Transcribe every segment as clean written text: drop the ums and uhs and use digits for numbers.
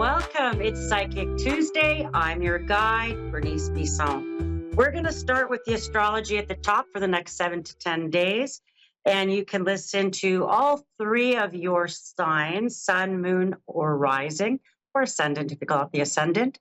welcome. It's Psychic Tuesday. I'm your guide, Bernice Bisson. We're going to start with the astrology at the top for the next 7 to 10 days. And you can listen to all three of your signs, sun, moon, or rising, or ascendant if you call it the ascendant.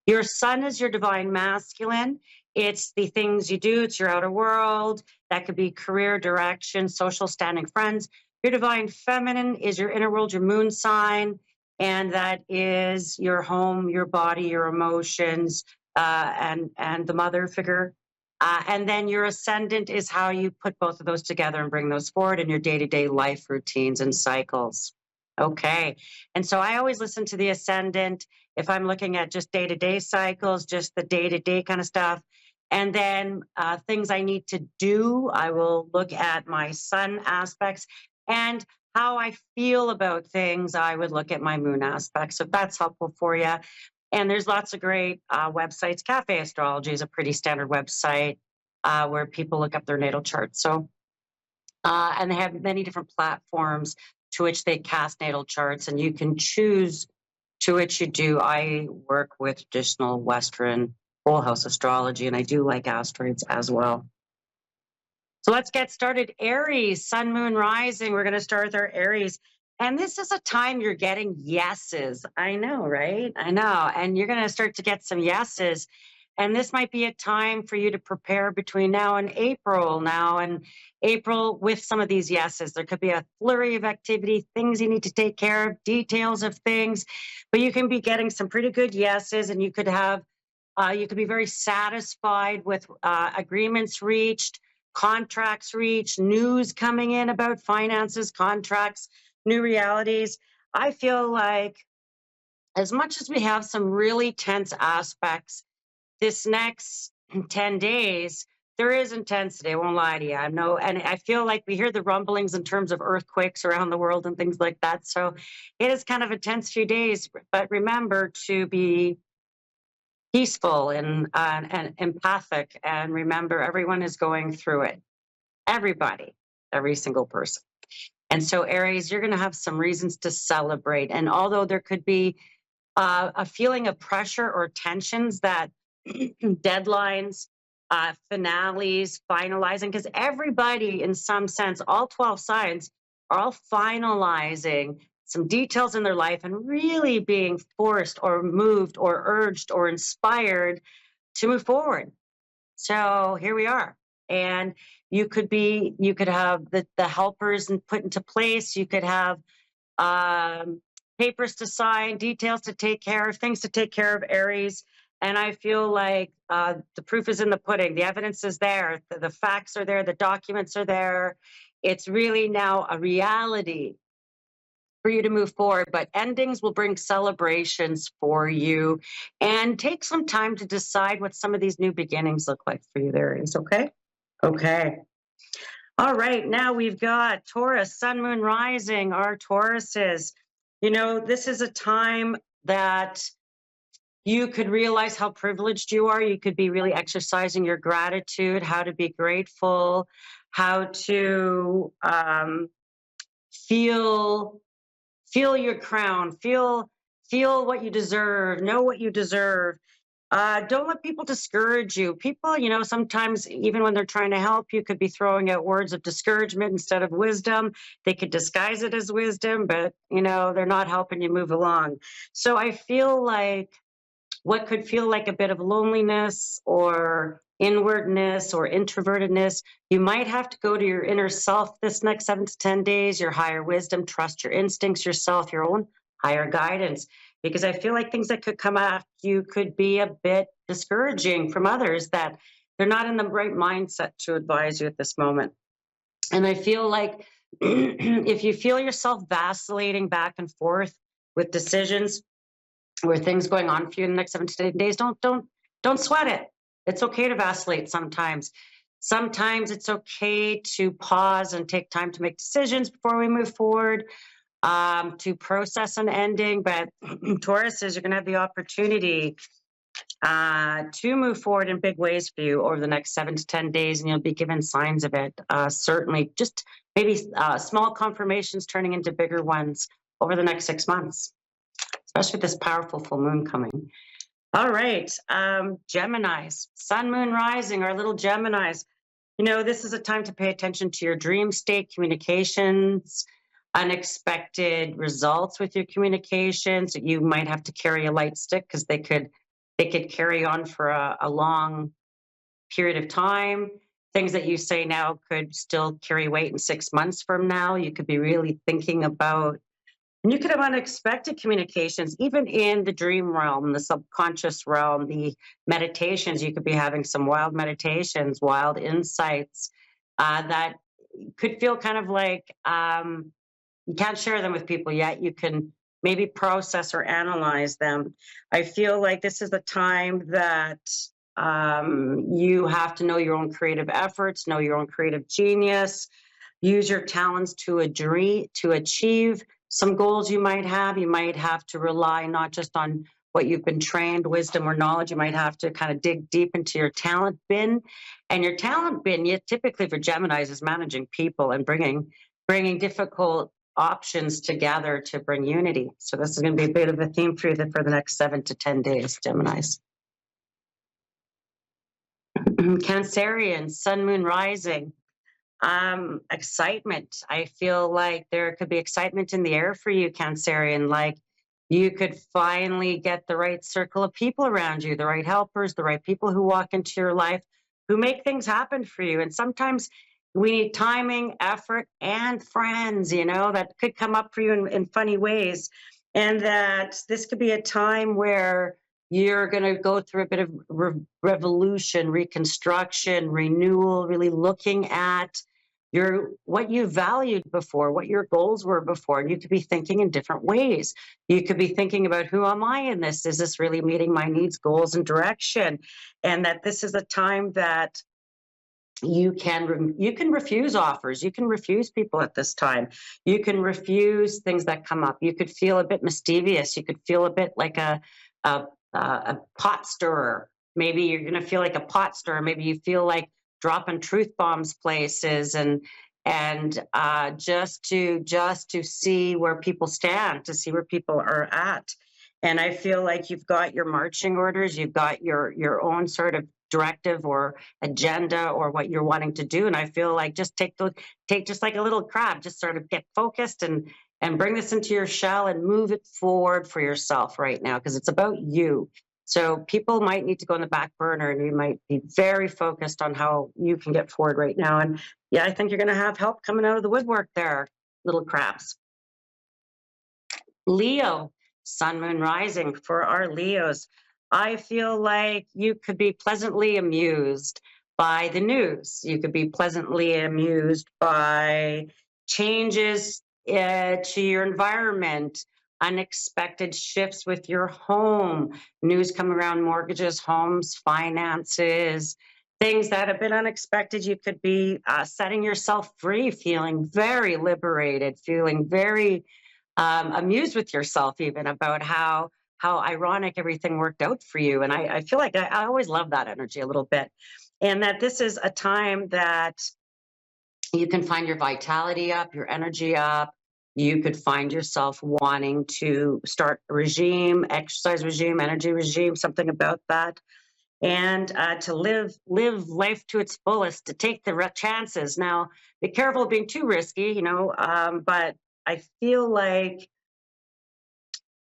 Your sun is your divine masculine. It's the things you do. It's your outer world. That could be career, direction, social standing, friends. Your divine feminine is your inner world, your moon sign. And that is your home, your body, your emotions, and the mother figure. And then your ascendant is how you put both of those together and bring those forward in your day-to-day life routines and cycles. Okay. And so I always listen to the ascendant if I'm looking at just day-to-day cycles, just the day-to-day kind of stuff. And then things I need to do, I will look at my sun aspects. And how I feel about things, I would look at my moon aspect. So if that's helpful for you. And there's lots of great websites. Cafe Astrology is a pretty standard website where people look up their natal charts. So, and they have many different platforms to which they cast natal charts, and you can choose to which you do. I work with traditional Western whole house astrology, and I do like asteroids as well. So let's get started. Aries, sun, moon, rising. We're going to start with our Aries. And this is a time you're getting yeses. I know, right? I know. And you're going to start to get some yeses. And this might be a time for you to prepare between now and April. With some of these yeses. There could be a flurry of activity, things you need to take care of, details of things. But you can be getting some pretty good yeses, and you could be very satisfied with agreements reached, contracts reached, news coming in about finances, contracts, new realities. I feel like as much as we have some really tense aspects, this next 10 days, there is intensity. I won't lie to you. I know, and I feel like we hear the rumblings in terms of earthquakes around the world and things like that. So it is kind of a tense few days, but remember to be peaceful and empathic, and remember everyone is going through it. Everybody, every single person. And so Aries, you're going to have some reasons to celebrate. And although there could be a feeling of pressure or tensions, that deadlines, finales, finalizing, because everybody in some sense, all 12 signs are all finalizing some details in their life and really being forced or moved or urged or inspired to move forward. So here we are. And you could have the helpers put into place. You could have papers to sign, details to take care of, things to take care of, Aries. And I feel like the proof is in the pudding. The evidence is there. The facts are there. The documents are there. It's really now a reality for you to move forward, but endings will bring celebrations for you, and take some time to decide what some of these new beginnings look like for you, Aries. Okay. All right. Now we've got Taurus, sun, moon, rising. Our Tauruses, this is a time that you could realize how privileged you are. You could be really exercising your gratitude, how to be grateful, how to feel your crown, feel what you deserve, know what you deserve. Don't let people discourage you. People, sometimes even when they're trying to help you, could be throwing out words of discouragement instead of wisdom. They could disguise it as wisdom, but, they're not helping you move along. So I feel like what could feel like a bit of loneliness or inwardness or introvertedness, you might have to go to your inner self this next 7 to 10 days, your higher wisdom, trust your instincts, yourself, your own higher guidance, because I feel like things that could come after you could be a bit discouraging from others, that they're not in the right mindset to advise you at this moment. And I feel like if you feel yourself vacillating back and forth with decisions or things going on for you in the next 7 to 10 days, don't sweat it. It's okay to vacillate sometimes. Sometimes it's okay to pause and take time to make decisions before we move forward, to process an ending. But Tauruses, you're going to have the opportunity to move forward in big ways for you over the next 7 to 10 days, and you'll be given signs of it. Certainly, just maybe small confirmations turning into bigger ones over the next 6 months. especially with this powerful full moon coming. All right, Geminis, sun, moon, rising, our little Geminis. This is a time to pay attention to your dream state, communications, unexpected results with your communications. You might have to carry a light stick because they could carry on for a long period of time. Things that you say now could still carry weight in 6 months from now. You could be really thinking about, and you could have unexpected communications, even in the dream realm, the subconscious realm, the meditations. You could be having some wild meditations, wild insights that could feel kind of like you can't share them with people yet. You can maybe process or analyze them. I feel like this is the time that you have to know your own creative efforts, know your own creative genius, use your talents to achieve some goals you might have. You might have to rely not just on what you've been trained, wisdom or knowledge. You might have to kind of dig deep into your talent bin. And your talent bin, typically for Geminis, is managing people and bringing difficult options together to bring unity. So this is going to be a bit of a theme for you for the next 7 to 10 days, Geminis. Cancerian, sun, moon, rising. Excitement. I feel like there could be excitement in the air for you, Cancerian. Like you could finally get the right circle of people around you, the right helpers, the right people who walk into your life, who make things happen for you. And sometimes we need timing, effort, and friends, that could come up for you in funny ways. And that this could be a time where you're going to go through a bit of revolution, reconstruction, renewal, really looking at what you valued before, what your goals were before. And you could be thinking in different ways. You could be thinking about, who am I in this? Is this really meeting my needs, goals, and direction? And that this is a time that you can refuse offers. You can refuse people at this time. You can refuse things that come up. You could feel a bit mischievous. You could feel a bit like a pot stirrer. Maybe you're going to feel like a pot stirrer. Maybe you feel like dropping truth bombs places and just to see where people stand, to see where people are at. And I feel like you've got your marching orders. You've got your own sort of directive or agenda or what you're wanting to do. And I feel like just take just like a little crab, just sort of get focused and bring this into your shell and move it forward for yourself right now, because it's about you. So people might need to go on the back burner and you might be very focused on how you can get forward right now. And yeah, I think you're going to have help coming out of the woodwork there, little crabs. Leo, sun, moon, rising for our Leos. I feel like you could be pleasantly amused by the news. You could be pleasantly amused by changes to your environment, unexpected shifts with your home, news coming around mortgages, homes, finances, things that have been unexpected. You could be setting yourself free, feeling very liberated, feeling very amused with yourself, even about how ironic everything worked out for you. And I feel like I always love that energy a little bit, and that this is a time that you can find your vitality up, your energy up. You could find yourself wanting to start a regime, exercise regime, energy regime, something about that. And to live life to its fullest, to take the chances. Now, be careful of being too risky, but I feel like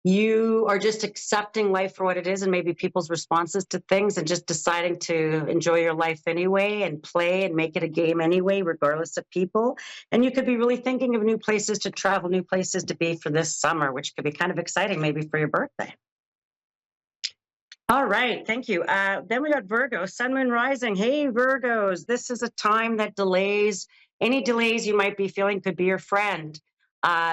you are just accepting life for what it is and maybe people's responses to things, and just deciding to enjoy your life anyway and play and make it a game anyway, regardless of people. And you could be really thinking of new places to travel, new places to be for this summer, which could be kind of exciting maybe for your birthday. All right, thank you. Then we got Virgo, sun, moon, rising. Hey, Virgos, this is a time that any delays you might be feeling could be your friend.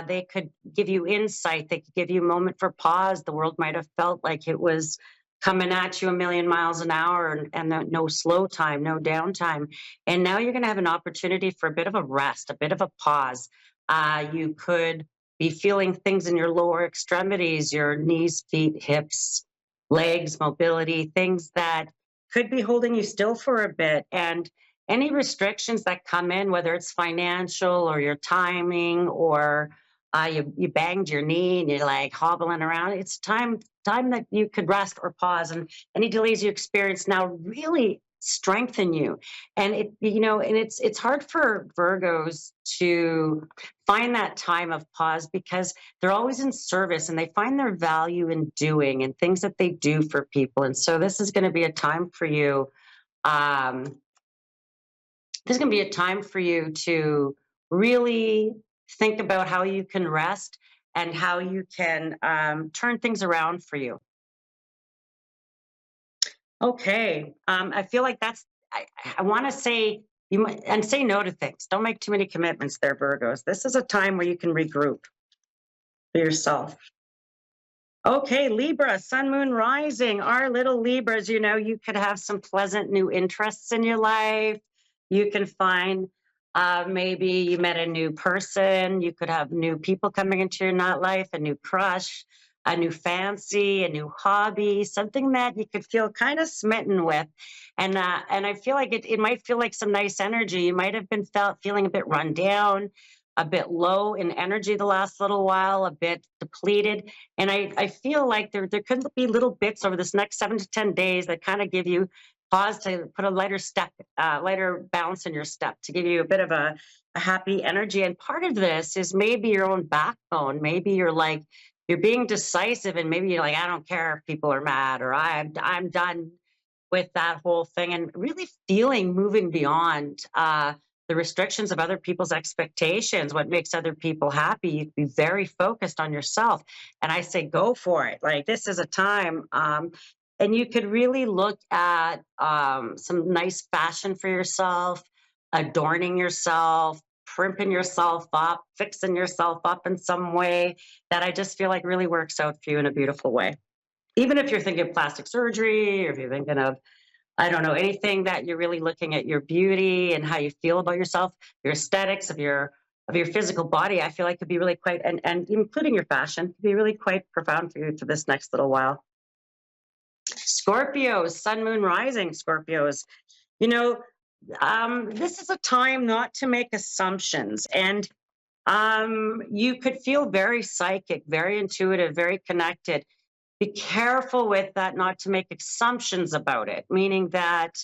They could give you insight. They could give you a moment for pause. The world might have felt like it was coming at you a million miles an hour and no slow time, no downtime. And now you're going to have an opportunity for a bit of a rest, a bit of a pause. You could be feeling things in your lower extremities, your knees, feet, hips, legs, mobility, things that could be holding you still for a bit. And any restrictions that come in, whether it's financial or your timing or you banged your knee and you're like hobbling around. It's time that you could rest or pause, and any delays you experience now really strengthen you. And it's hard for Virgos to find that time of pause because they're always in service and they find their value in doing and things that they do for people. And so this is going to be a time for you. Um, this is going to be a time for you to really think about how you can rest and how you can turn things around for you. Okay. I feel like I want to say you might, and say no to things. Don't make too many commitments there, Virgos. This is a time where you can regroup for yourself. Okay, Libra, sun, moon, rising. Our little Libras, you could have some pleasant new interests in your life. You can find maybe you met a new person. You could have new people coming into your life, a new crush, a new fancy, a new hobby, something that you could feel kind of smitten with. And I feel like it might feel like some nice energy. You might have been feeling a bit run down, a bit low in energy the last little while, a bit depleted. And I feel like there could be little bits over this next 7 to 10 days that kind of give you pause to put a lighter balance in your step, to give you a bit of a happy energy. And part of this is maybe your own backbone. Maybe you're being decisive, and maybe you're like, I don't care if people are mad, or I'm done with that whole thing, and really feeling moving beyond the restrictions of other people's expectations, what makes other people happy. You can be very focused on yourself. And I say, go for it. Like, this is a time. And you could really look at some nice fashion for yourself, adorning yourself, primping yourself up, fixing yourself up in some way that I just feel like really works out for you in a beautiful way. Even if you're thinking of plastic surgery, or if you're thinking of, I don't know, anything that you're really looking at your beauty and how you feel about yourself, your aesthetics of your physical body, I feel like could be really quite, and including your fashion, could be really quite profound for you for this next little while. Scorpios, sun, moon, rising Scorpios. You know, this is a time not to make assumptions, and you could feel very psychic, very intuitive, very connected. Be careful with that, not to make assumptions about it, meaning that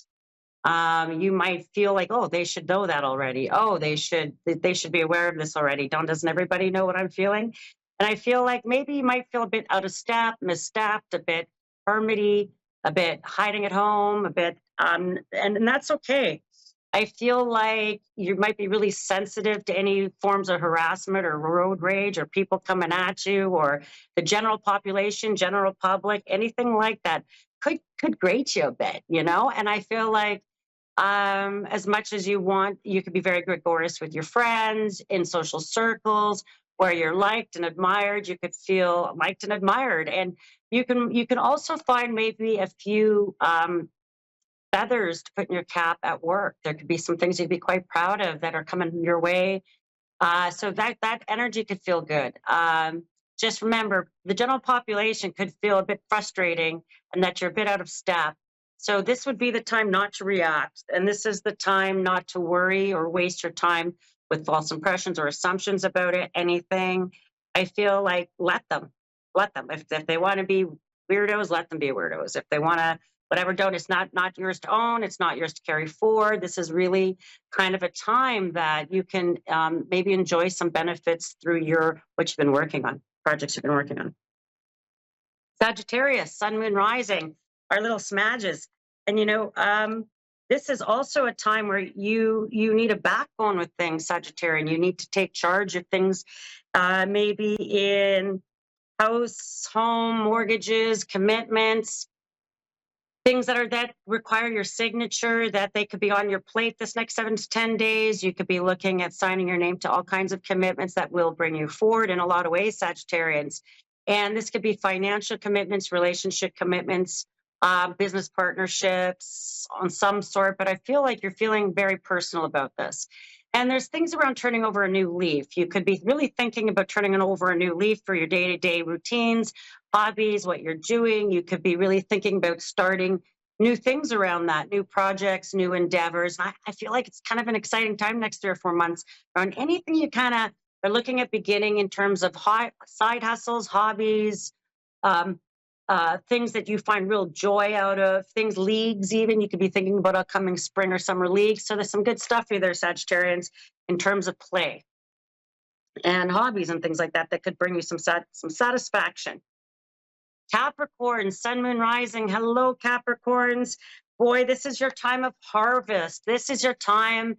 you might feel like, oh, they should know that already. Oh, they should be aware of this already. Doesn't everybody know what I'm feeling? And I feel like maybe you might feel a bit out of step, misstepped, a bit hermity, a bit hiding at home, a bit, and that's okay. I feel like you might be really sensitive to any forms of harassment or road rage or people coming at you, or the general population, general public, anything like that could grate you a bit, And I feel like as much as you want, you could be very gregarious with your friends in social circles where you're liked and admired. You could feel liked and admired, and you can also find maybe a few feathers to put in your cap at work. There could be some things you'd be quite proud of that are coming your way, so that energy could feel good. Just remember, the general population could feel a bit frustrating and that you're a bit out of step. So this would be the time not to react, and this is the time not to worry or waste your time with false impressions or assumptions about anything. I feel like let them. If they want to be weirdos, let them be weirdos. If they want to whatever, don't. It's not yours to own. It's not yours to carry forward. This is really kind of a time that you can maybe enjoy some benefits through what you've been working on, projects you've been working on. Sagittarius, sun, moon, rising, our little smadges. And this is also a time where you need a backbone with things, Sagittarian. You need to take charge of things, maybe in house, home, mortgages, commitments, things that require your signature, that they could be on your plate this next 7 to 10 days. You could be looking at signing your name to all kinds of commitments that will bring you forward in a lot of ways, Sagittarians. And this could be financial commitments, relationship commitments, business partnerships on some sort. But I feel like you're feeling very personal about this. And there's things around turning over a new leaf. You could be really thinking about turning over a new leaf for your day-to-day routines, hobbies, what you're doing. You could be really thinking about starting new things around that, new projects, new endeavors. I feel like it's kind of an exciting time next 3 or 4 months around anything you kind of They're looking at beginning in terms of side hustles, hobbies, um, things that you find real joy out of, things, leagues, even. You could be thinking about upcoming spring or summer leagues. So there's some good stuff for you there, Sagittarians, in terms of play and hobbies and things like that that could bring you some satisfaction. Capricorn, sun, moon, rising. Hello, Capricorns. Boy, this is your time of harvest. This is your time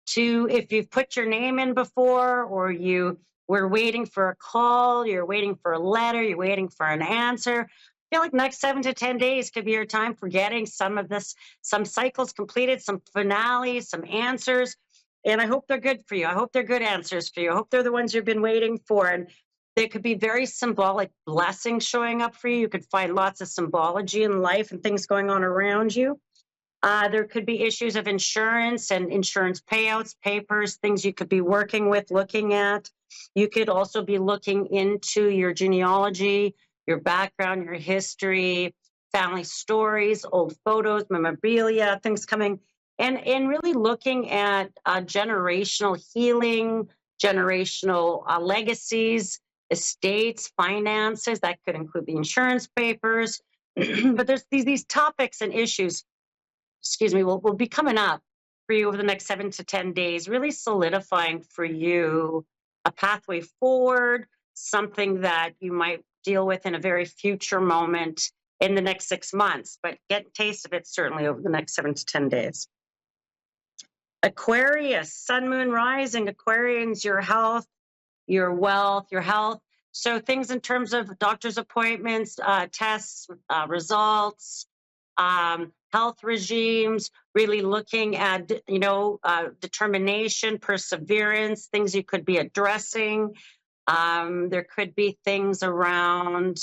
to, if you've put your name in before, or you were waiting for a call, you're waiting for a letter, you're waiting for an answer. I feel like next 7 to 10 days could be your time for getting some of this, some cycles completed, some finales, some answers. And I hope they're good for you. I hope they're good answers for you. I hope they're the ones you've been waiting for. And there could be very symbolic blessings showing up for you. You could find lots of symbology in life and things going on around you. There could be issues of insurance and insurance payouts, papers, things you could be working with, looking at. You could also be looking into your genealogy, your background, your history, family stories, old photos, memorabilia, things coming, and really looking at generational healing, generational legacies, estates, finances. That could include the insurance papers. But there's these topics and issues, excuse me, will be coming up for you over the next 7 to 10 days, really solidifying for you a pathway forward, something that you might deal with in a very future moment in the next 6 months, but get a taste of it certainly over the next 7 to 10 days. Aquarius, sun, moon, rising. Aquarians, your health, your wealth, your health. So things in terms of doctor's appointments, tests, results, health regimes, really looking at, determination, perseverance, things you could be addressing. There could be things around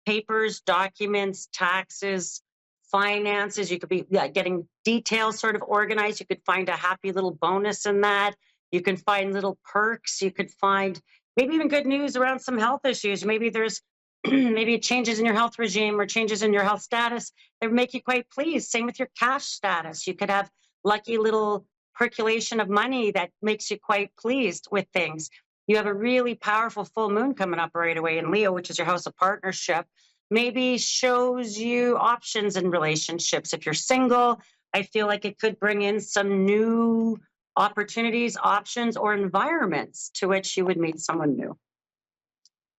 papers, documents, taxes, finances. You could be getting details sort of organized. You could find a happy little bonus in that. You can find little perks. You could find maybe even good news around some health issues. Maybe there's maybe changes in your health regime or changes in your health status that make you quite pleased. Same with your cash status. You could have lucky little percolation of money that makes you quite pleased with things. You have a really powerful full moon coming up right away in Leo, which is your house of partnership. Maybe shows you options in relationships. If you're single, I feel like it could bring in some new opportunities, options, or environments to which you would meet someone new.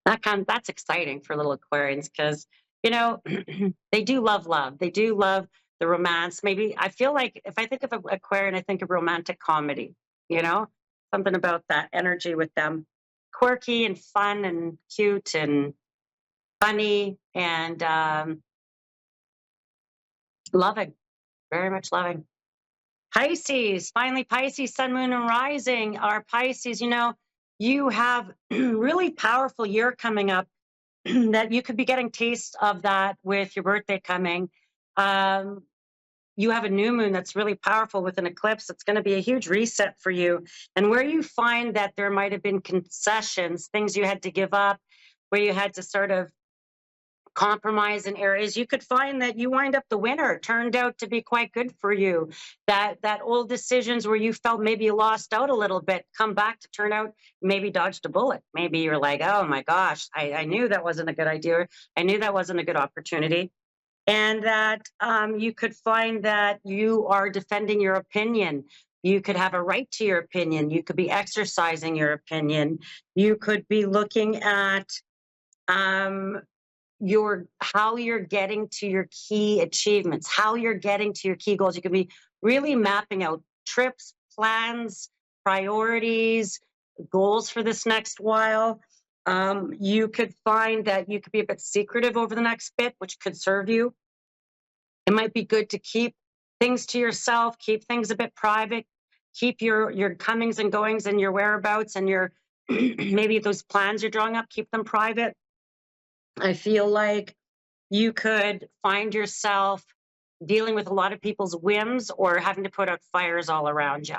That's exciting for little Aquarians because they do love. They do love the romance. Maybe I feel like if I think of Aquarian, I think of romantic comedy. You know, something about that energy with them, quirky and fun and cute and funny and loving, very much loving. Pisces, finally, Pisces, sun, moon, and rising are Pisces. You have really powerful year coming up that you could be getting taste of that with your birthday coming. You have a new moon that's really powerful with an eclipse. It's going to be a huge reset for you. And where you find that there might have been concessions, things you had to give up, where you had to sort of compromise in areas, you could find that you wind up the winner. It turned out to be quite good for you. That old decisions where you felt maybe you lost out a little bit come back to turn out maybe dodged a bullet. Maybe you're like, oh my gosh, I knew that wasn't a good idea. I knew that wasn't a good opportunity. And that you could find that you are defending your opinion. You could have a right to your opinion. You could be exercising your opinion. You could be looking at how you're getting to your key achievements, how you're getting to your key goals. You could be really mapping out trips, plans, priorities, goals for this next while. You could find that you could be a bit secretive over the next bit, which could serve you. It might be good to keep things to yourself, keep things a bit private, keep your comings and goings and your whereabouts and your maybe those plans you're drawing up, keep them private. I feel like you could find yourself dealing with a lot of people's whims or having to put out fires all around you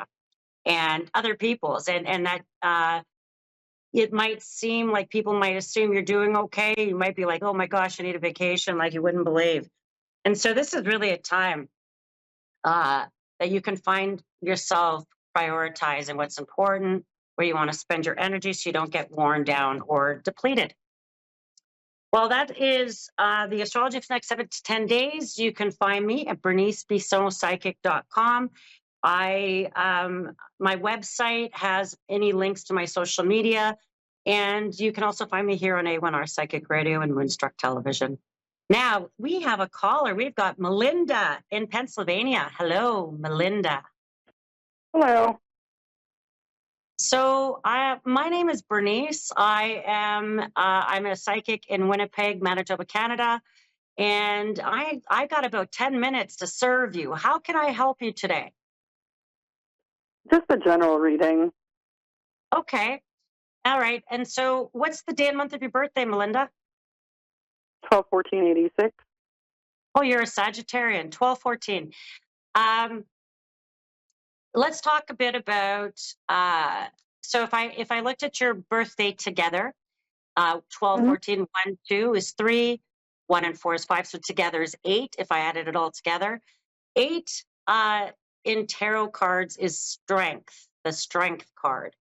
and other people's. And that it might seem like people might assume you're doing okay. You might be like, oh my gosh, I need a vacation like you wouldn't believe. And so this is really a time that you can find yourself prioritizing what's important, where you want to spend your energy so you don't get worn down or depleted. Well, that is the astrology for the next 7 to 10 days. You can find me at bernicebissonpsychic.com. My website has any links to my social media, and you can also find me here on A1R Psychic Radio and Moonstruck Television. Now we have a caller. We've got Melinda in Pennsylvania. Hello, Melinda. Hello. So, my name is Bernice. I'm a psychic in Winnipeg, Manitoba, Canada, and I got about 10 minutes to serve you. How can I help you today? Just a general reading. Okay. All right. And so, what's the day and month of your birthday, Melinda? 12/14/86. Oh, you're a Sagittarian, 12/14. Um, let's talk a bit about. So, if I looked at your birthday together, 12, 14, 1, 2 is 3, 1 and 4 is 5. So together is 8 if I added it all together. 8 in tarot cards is strength, the strength card.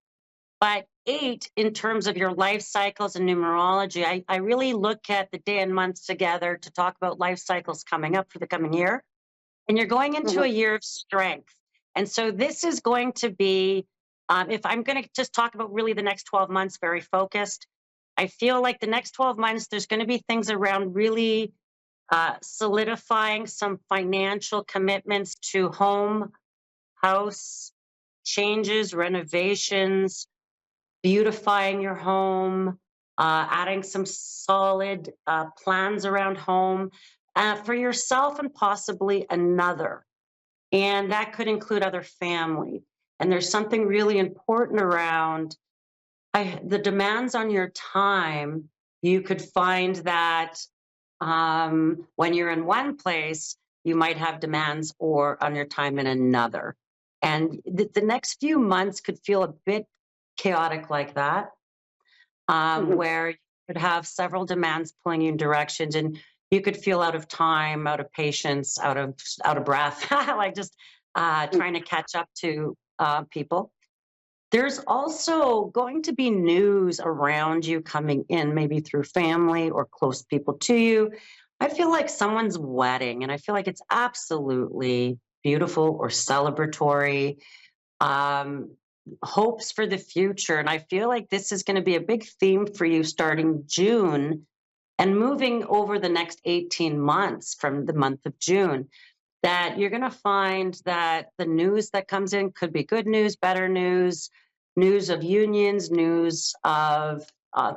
But 8 in terms of your life cycles and numerology, I really look at the day and months together to talk about life cycles coming up for the coming year. And you're going into a year of strength. And so this is going to be, if I'm going to just talk about really the next 12 months, very focused, I feel like the next 12 months, there's going to be things around really solidifying some financial commitments to home, house changes, renovations, beautifying your home, adding some solid plans around home for yourself and possibly another. And that could include other family. And there's something really important around the demands on your time. You could find that when you're in one place, you might have demands or on your time in another. And the next few months could feel a bit chaotic like that, where you could have several demands pulling you in directions, and you could feel out of time, out of patience, out of breath, like just trying to catch up to people. There's also going to be news around you coming in, maybe through family or close people to you. I feel like someone's wedding, and I feel like it's absolutely beautiful or celebratory. Hopes for the future. And I feel like this is going to be a big theme for you starting June and moving over the next 18 months from the month of June, that you're going to find that the news that comes in could be good news, better news, news of unions, news of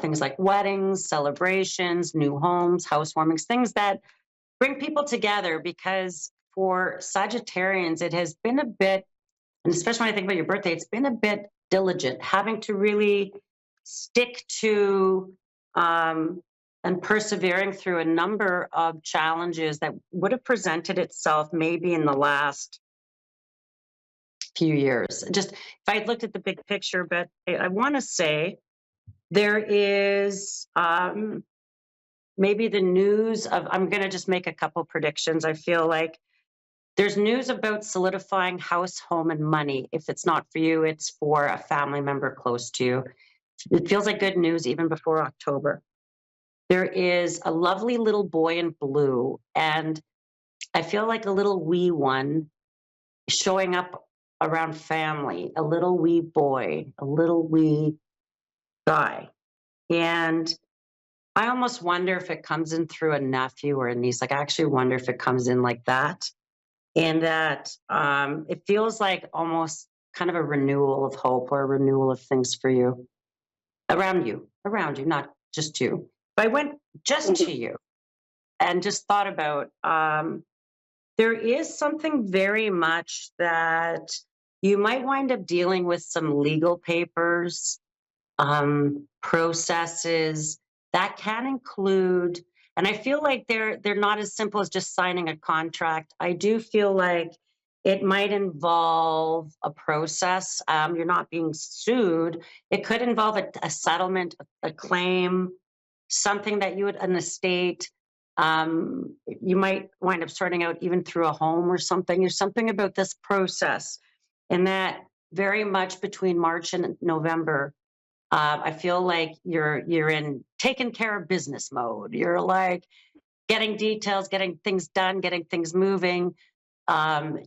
things like weddings, celebrations, new homes, housewarmings, things that bring people together. Because for Sagittarians, it has been a bit, and especially when I think about your birthday, it's been a bit diligent, having to really stick to and persevering through a number of challenges that would have presented itself maybe in the last few years. Just if I looked at the big picture, but I want to say there is maybe the news of, I'm going to just make a couple predictions. I feel like there's news about solidifying house, home, and money. If it's not for you, it's for a family member close to you. It feels like good news even before October. There is a lovely little boy in blue, and I feel like a little wee one showing up around family, a little wee boy, a little wee guy. And I almost wonder if it comes in through a nephew or a niece. Like, I actually wonder if it comes in like that. And that it feels like almost kind of a renewal of hope or a renewal of things for you, around you, not just you. But I went just to you and just thought about there is something very much that you might wind up dealing with some legal papers, processes that can include, and I feel like they're not as simple as just signing a contract. I do feel like it might involve a process. You're not being sued. It could involve a settlement, a claim, something that you would, an estate. You might wind up starting out even through a home or something. There's something about this process, and that very much between March and November. I feel like you're in taking care of business mode. You're like getting details, getting things done, getting things moving. Um,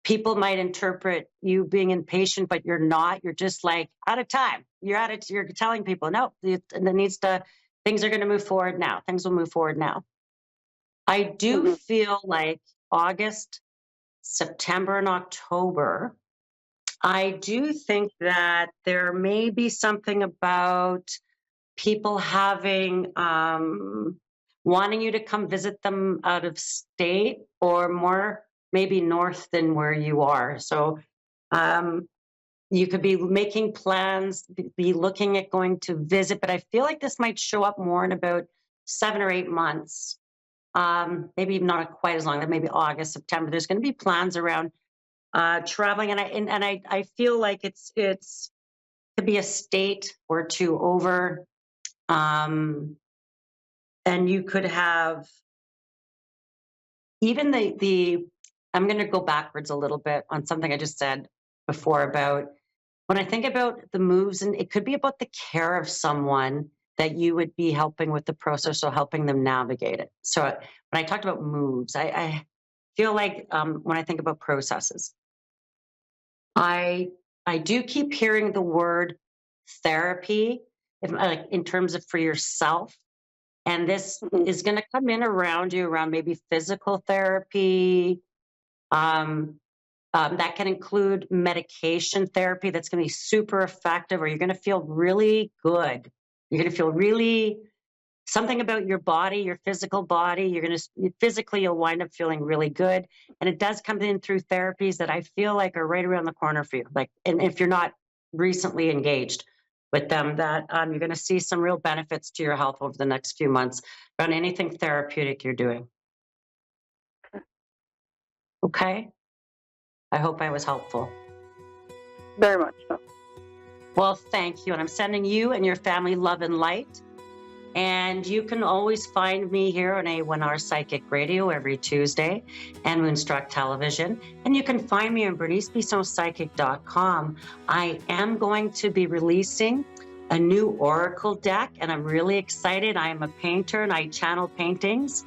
People might interpret you being impatient, but you're not. You're just like out of time. You're out of. You're telling people, no, it needs to. Things are going to move forward now. Things will move forward now. I do Hmm. feel like August, September, and October. I do think that there may be something about people having wanting you to come visit them out of state or more maybe north than where you are. So um, you could be making plans, be looking at going to visit, but I feel like this might show up more in about 7 or 8 months. Maybe not quite as long, but maybe August, September. There's going to be plans around traveling, and I feel like it's could be a state or two over. Um, and you could have even the I'm going to go backwards a little bit on something I just said before about when I think about the moves, and it could be about the care of someone that you would be helping with the process or helping them navigate it. So when I talked about moves, I feel like when I think about processes, I I do keep hearing the word therapy, if, like in terms of for yourself. And this Hmm. is going to come in around you, around maybe physical therapy. Um, that can include medication therapy that's going to be super effective, or you're going to feel really good. You're going to feel really something about your body, your physical body. You're going to physically, you'll wind up feeling really good. And it does come in through therapies that I feel like are right around the corner for you. Like, and if you're not recently engaged with them, that you're going to see some real benefits to your health over the next few months around anything therapeutic you're doing. Okay. I hope I was helpful. Very much so. Well, thank you. And I'm sending you and your family love and light. And you can always find me here on A1R Psychic Radio every Tuesday and Moonstruck Television. And you can find me on BerniceBissonPsychic.com. I am going to be releasing a new Oracle deck, and I'm really excited. I am a painter and I channel paintings.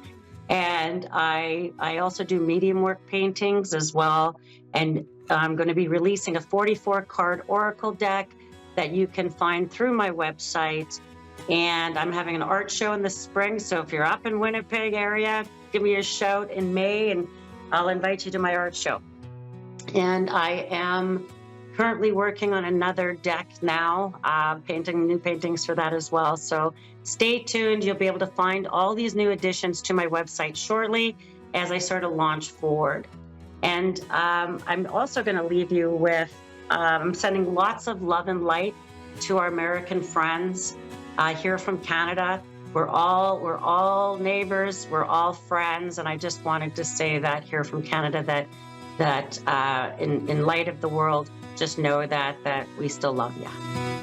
And I also do medium work paintings as well. And I'm going to be releasing a 44 card Oracle deck that you can find through my website. And I'm having an art show in the spring. So if you're up in Winnipeg area, give me a shout in May and I'll invite you to my art show. And I am currently working on another deck now, painting new paintings for that as well. So stay tuned. You'll be able to find all these new additions to my website shortly as I sort of launch forward. And I'm also going to leave you with sending lots of love and light to our American friends here from Canada. We're all neighbors, we're all friends, and I just wanted to say that here from Canada that in light of the world, just know that we still love you.